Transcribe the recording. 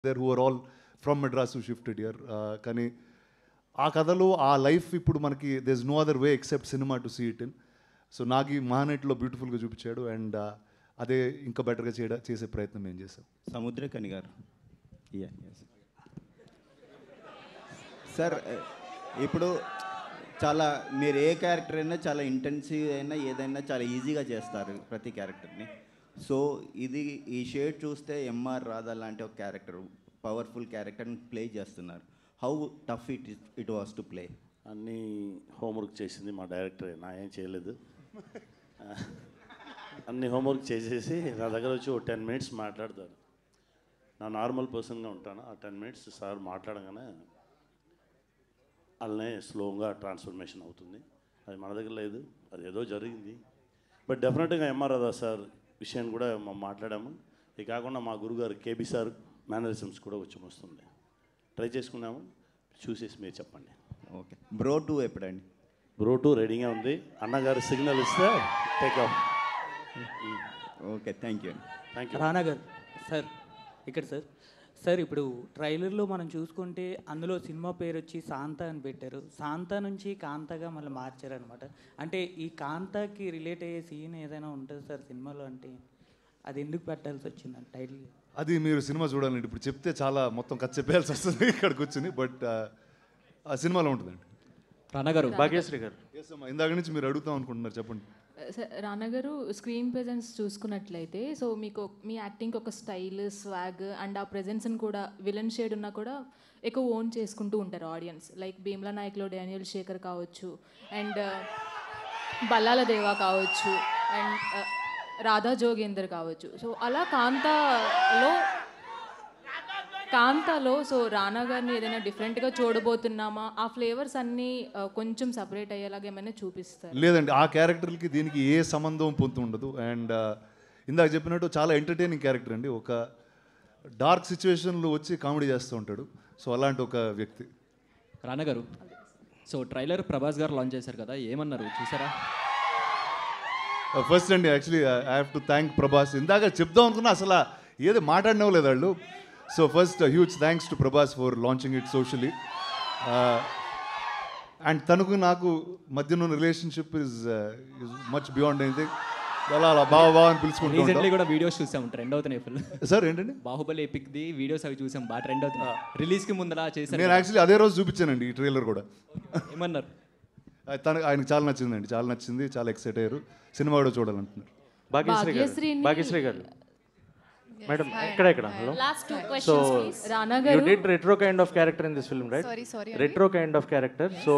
There who are all from Madras who shifted here. కానీ ఆ కథలో ఆ లైఫ్ ఇప్పుడు మనకి there is no other way except cinema to see it in. So నాకు ఈ మహానటిలో బ్యూటిఫుల్గా చూపించాడు అండ్ అదే ఇంకా బెటర్గా చేసే ప్రయత్నం మేము చేసాం. సముద్రకని గారు. సార్ ఇప్పుడు చాలా మీరు ఏ క్యారెక్టర్ అయినా చాలా ఇంటెన్సివ్ అయినా ఏదైనా చాలా ఈజీగా చేస్తారు ప్రతి క్యారెక్టర్ని. సో ఇది ఈ షేడ్ చూస్తే ఎంఆర్ రాధా లాంటి ఒక క్యారెక్టర్ పవర్ఫుల్ క్యారెక్టర్ని ప్లే చేస్తున్నారు. How tough it was to play? అన్నీ హోంవర్క్ చేసింది మా డైరెక్టరే, నా ఏం చేయలేదు. అన్ని హోంవర్క్ చేసేసి నా దగ్గర వచ్చి ఒక 10 minutes మాట్లాడతారు. నా నార్మల్ పర్సన్గా ఉంటాను. ఆ 10 minutes సార్ మాట్లాడగానే అలానే స్లోగా ట్రాన్స్ఫర్మేషన్ అవుతుంది. అది మన దగ్గర లేదు, అది ఏదో జరిగింది. బట్ డెఫినెట్గా ఎంఆర్ రాధా సార్ విషయాన్ని కూడా మనం మాట్లాడాము. ఇది కాకుండా మా గురుగారు కేబీ సార్ మేనరిజమ్స్ కూడా వచ్చి వస్తుంది. ట్రై చేసుకున్నాము, చూసేసి మీరు చెప్పండి. ఓకే. బ్రో 2 ఎప్పుడండి? బ్రో 2 రెడీగా ఉంది. అన్నగారు సిగ్నల్ ఇస్తే take off. Okay, thank you. Thank you. రానా గారు సార్, ఇక్కడ సార్ సార్ ఇప్పుడు ట్రైలర్లో మనం చూసుకుంటే అందులో సినిమా పేరు వచ్చి శాంత అని పెట్టారు. శాంత నుంచి కాంతగా మళ్ళీ మార్చారనమాట. అంటే ఈ కాంతకి రిలేట్ అయ్యే సీన్ ఏదైనా ఉంటుంది సార్ సినిమాలో, అంటే అది ఎందుకు పెట్టాల్సి వచ్చింది టైటిల్? అది మీరు సినిమా చూడాలండి. ఇప్పుడు చెప్తే చాలా మొత్తం కథ చెప్పేయాల్సి వస్తుంది ఇక్కడికి వచ్చింది. బట్ ఆ సినిమాలో ఉంటుందండి. రానా గారు, భాగ్యశ్రీ గారు. ఇందాక నుంచి మీరు అడుగుతాం అనుకుంటున్నారు, చెప్పండి. రానా గారు, స్క్రీన్ ప్రెజెన్స్ చూసుకున్నట్లయితే సో మీకు మీ యాక్టింగ్ ఒక స్టైల్, స్వాగ్ అండ్ ఆ ప్రెజెన్స్ని కూడా విలన్ షేడ్ ఉన్నా కూడా ఎక్కువ ఓన్ చేసుకుంటూ ఉంటారు ఆడియన్స్. లైక్ భీమ్లా నాయక్లో డానియల్ శేఖర్ కావచ్చు, అండ్ బల్లాల దేవా కావచ్చు, అండ్ రాధా జోగేందర్ కావచ్చు. సో అలా కాంతాలో సో రానా గారిని ఏదైనా డిఫరెంట్గా చూడబోతున్నామా? ఆ ఫ్లేవర్స్ అన్నీ కొంచెం సపరేట్ అయ్యేలాగా ఏమైనా చూపిస్తారు? లేదండి, ఆ క్యారెక్టర్కి దీనికి ఏ సంబంధం పొందు ఉండదు. అండ్ ఇందాక చెప్పినట్టు చాలా ఎంటర్టైనింగ్ క్యారెక్టర్ అండి. ఒక డార్క్ సిచ్యువేషన్లో వచ్చి కామెడీ చేస్తూ ఉంటాడు. సో అలాంటి ఒక వ్యక్తి. రానా గారు, సో ట్రైలర్ ప్రభాస్ గారు లాంచ్ చేశారు కదా, ఏమన్నారు చూసారా? ఫస్ట్ అండి, actually I have to thank Prabhas. ఇందాక చెప్దాం అనుకున్నా అసలు ఏది మాట్లాడినవ్వలేదు వాళ్ళు. So first huge thanks to Prabhas for launching it socially. And తనకు నాకు మధ్యన ఉన్న relationship is much beyond anything. అలా బావా అని పిలుచుకుంటాం. రీసెంట్లీ కూడా వీడియోస్ చూసాం, ట్రెండ్ అవుతున్నాయి ఫుల్. సార్ ఏంటండి? బాహుబలి ఎపిక్ ది వీడియోస్ అవి చూసాం, బాగా ట్రెండ్ అవుతున్నాయి. రిలీజ్కి ముందర చేశాను. నేను యాక్చువల్లీ అదే రోజు చూపించానండి ఈ ట్రైలర్ కూడా. ఏమన్నారు? ఆయనకు చాలా నచ్చిందండి, చాలా నచ్చింది, చాలా ఎక్సైట్ అయ్యారు. సినిమా కూడా చూడాలంటున్నారు. భాగ్యశ్రీ గారు మేడం, ఇక్కడ hello. So you did retro kind of character in this film, right? Sorry. Retro kind of character. So